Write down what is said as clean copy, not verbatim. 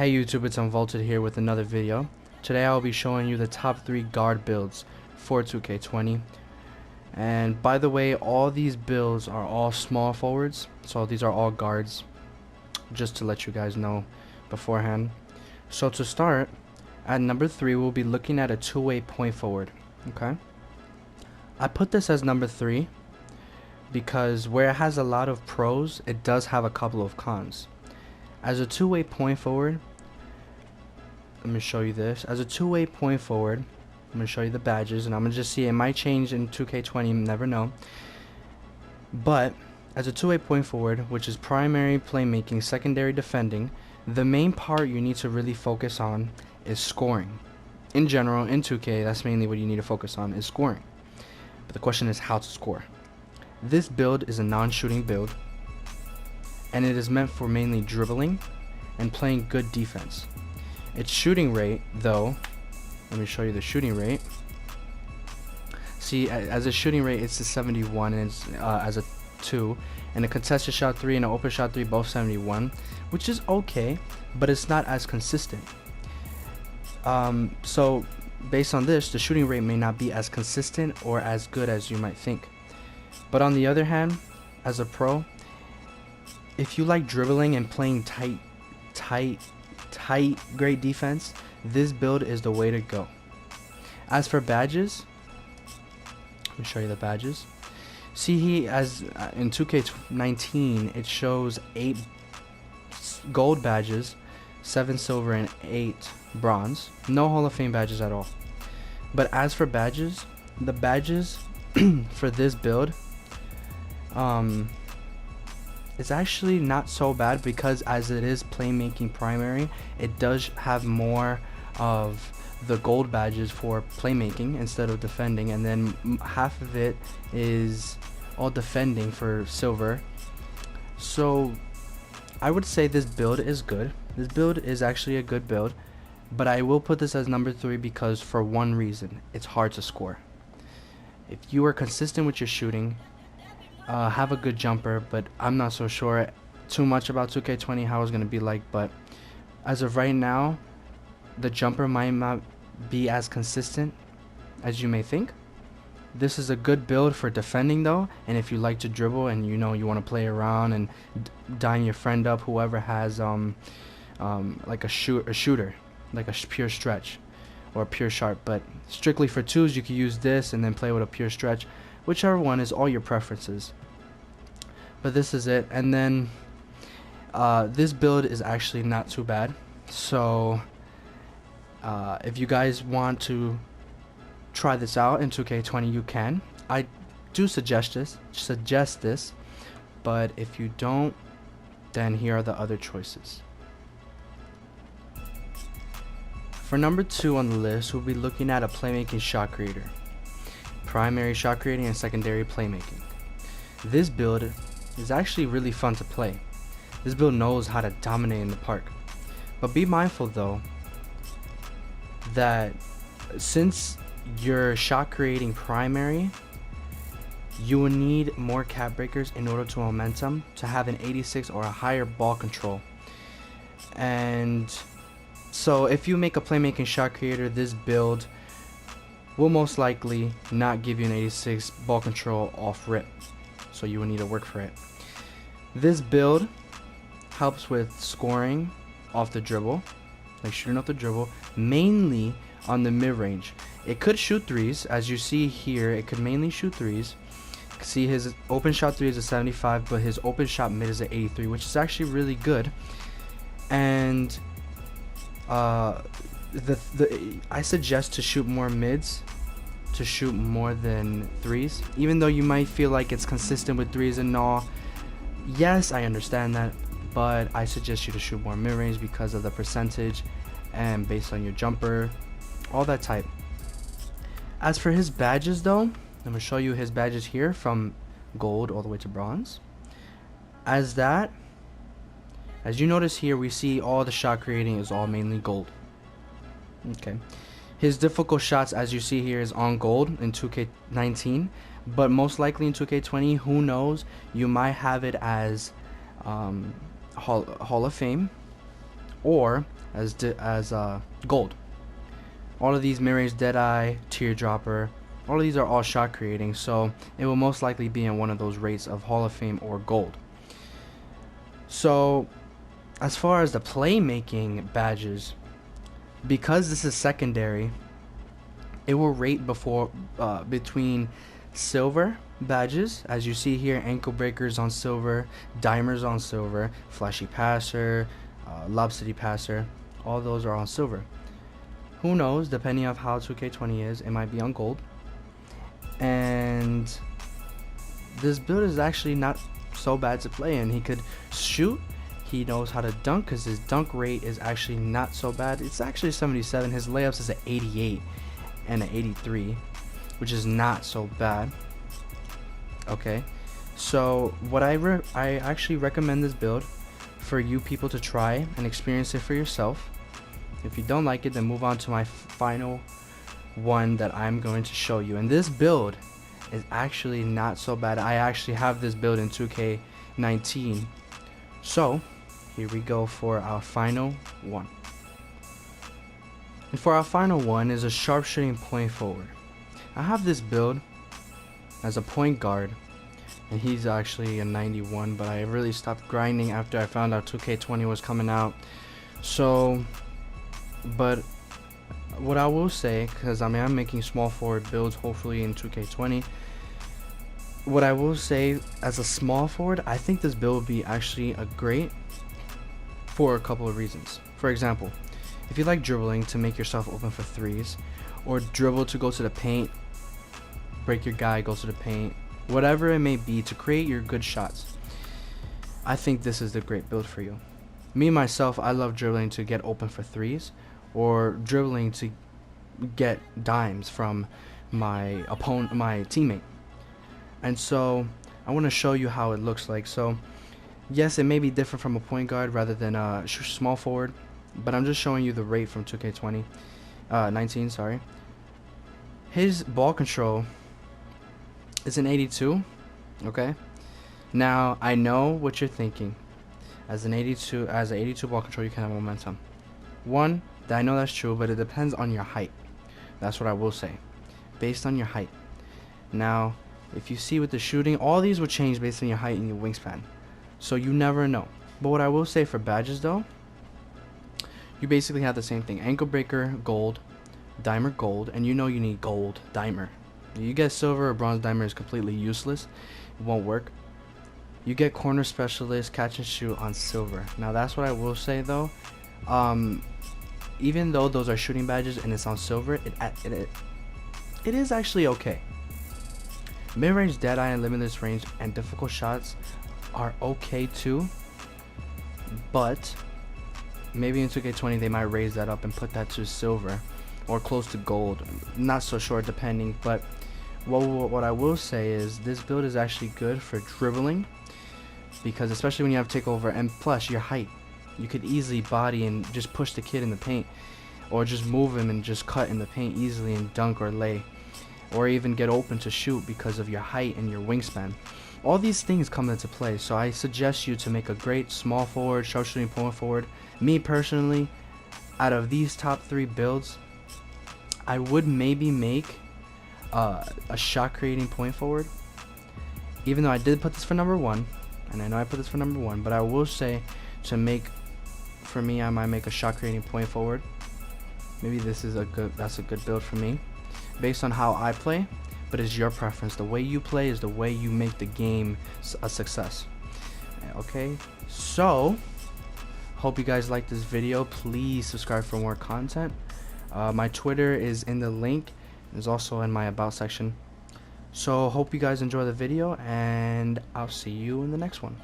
Hey YouTube, it's Unvaulted here with another video. Today I'll be showing you the top 3 guard builds for 2K20. And by the way, all these builds are all small forwards, so these are all guards, just to let you guys know beforehand. So to start, at number 3 we'll be looking at a two-way point forward. Okay, I put this as number 3 because where it has a lot of pros, it does have a couple of cons. As a two-way point forward, let me show you this. As a two-way point forward, I'm going to show you the badges, and I'm going to just see, it might change in 2K20, you never know. But as a two-way point forward, which is primary playmaking, secondary defending, the main part you need to really focus on is scoring. In general, in 2K, that's mainly what you need to focus on, is scoring. But the question is how to score. This build is a non-shooting build, and it is meant for mainly dribbling and playing good defense. Its shooting rate, though, let me show you the shooting rate. See, as a shooting rate, it's a 71, and it's as a 2, and a contested shot 3 and an open shot 3 both 71, which is okay, but it's not as consistent. So based on this, the shooting rate may not be as consistent or as good as you might think. But on the other hand, as a pro, if you like dribbling and playing tight, great defense, this build is the way to go. As for badges, let me show you the badges. See, he as in 2K19, it shows 8 gold badges, 7 silver, and 8 bronze. No Hall of Fame badges at all. But as for badges, the badges for this build, it's actually not so bad, because as it is playmaking primary, it does have more of the gold badges for playmaking instead of defending, and then half of it is all defending for silver. So I would say this build is good. This build is actually a good build, but I will put this as number 3 because for one reason: it's hard to score. If you are consistent with your shooting, have a good jumper, but I'm not so sure too much about 2K20 how it's going to be like. But as of right now, the jumper might not be as consistent as you may think. This is a good build for defending though, and if you like to dribble and you want to play around and dime your friend up, whoever has like a shooter, like a pure stretch or a pure sharp. But strictly for twos, you can use this and then play with a pure stretch. Whichever one is all your preferences. But this is it. And then this build is actually not too bad. So if you guys want to try this out in 2K20, you can. I do suggest this. But if you don't, then here are the other choices. For number 2 on the list, we'll be looking at a playmaking shot creator. Primary shot creating and secondary playmaking. This build is actually really fun to play. This build knows how to dominate in the park. But be mindful though that since you're shot creating primary, you will need more cap breakers in order to momentum to have an 86 or a higher ball control. And so if you make a playmaking shot creator, this build will most likely not give you an 86 ball control off rip, so you will need to work for it. This build helps with scoring off the dribble, like shooting off the dribble, mainly on the mid-range. It could shoot threes, as you see here. It could mainly shoot threes. See, his open shot 3 is a 75, but his open shot mid is an 83, which is actually really good. And I suggest to shoot more mids, to shoot more than threes, even though you might feel like it's consistent with threes and all. Yes, I understand that, but I suggest you to shoot more mid-range because of the percentage and based on your jumper, all that type. As for his badges though, I'm going to show you his badges here from gold all the way to bronze. As you notice here, we see all the shot creating is all mainly gold. Okay, his difficult shots, as you see here, is on gold in 2K19, but most likely in 2K20, who knows, you might have it as Hall of Fame, or as gold. All of these Mid-Range Deadeye, Teardropper, all of these are all shot creating, so it will most likely be in one of those rates of Hall of Fame or gold. So as far as the playmaking badges, because this is secondary, it will rate between silver badges, as you see here, ankle breakers on silver, dimers on silver, flashy passer, lob city passer, all those are on silver. Who knows, depending on how 2K20 is, it might be on gold. And this build is actually not so bad to play in. He could shoot, he knows how to dunk, because his dunk rate is actually not so bad. It's actually 77. His layups is an 88 and an 83, which is not so bad. Okay, so what I actually recommend this build for you people to try and experience it for yourself. If you don't like it, then move on to my final one that I'm going to show you. And this build is actually not so bad. I actually have this build in 2K19. So here we go for our final one. And for our final one is a sharpshooting point forward. I have this build as a point guard, and he's actually a 91, but I really stopped grinding after I found out 2K20 was coming out. So, but what I will say, because I mean I'm making small forward builds hopefully in 2K20, what I will say as a small forward, I think this build would be actually a great for a couple of reasons. For example, if you like dribbling to make yourself open for threes, or dribble to go to the paint, break your guy, go to the paint, whatever it may be to create your good shots, I think this is the great build for you. Me myself, I love dribbling to get open for threes, or dribbling to get dimes from my teammate. And so I want to show you how it looks like. So yes, it may be different from a point guard rather than a small forward, but I'm just showing you the rate from 2K20 19, sorry. His ball control is an 82. Okay, now I know what you're thinking. As an 82 ball control, you can have momentum. I know that's true, but it depends on your height. That's what I will say, based on your height. Now if you see with the shooting, all these will change based on your height and your wingspan, so you never know. But what I will say for badges though, you basically have the same thing: ankle breaker gold, dimer gold, and you know you need gold dimer. You get silver or bronze dimer is completely useless, it won't work. You get corner specialist, catch and shoot on silver. Now that's what I will say though, even though those are shooting badges and it's on silver, it is actually okay. Mid-range Deadeye and limitless range and difficult shots are okay too, but maybe in 2K20 they might raise that up and put that to silver or close to gold. Not so sure, depending. But what I will say is this build is actually good for dribbling, because especially when you have takeover, and plus your height, you could easily body and just push the kid in the paint, or just move him and just cut in the paint easily and dunk or lay, or even get open to shoot because of your height and your wingspan. All these things come into play, so I suggest you to make a great small forward, sharpshooting point forward. Me personally, out of these top 3 builds, I would maybe make a shot creating point forward, even though I did put this for number 1, and I know I put this for number 1, but I will say to make, for me, I might make a shot creating point forward. Maybe that's a good build for me, based on how I play, but it's your preference. The way you play is the way you make the game a success. Okay, so hope you guys like this video. Please subscribe for more content. My Twitter is in the link. It's also in my about section. So hope you guys enjoy the video, and I'll see you in the next one.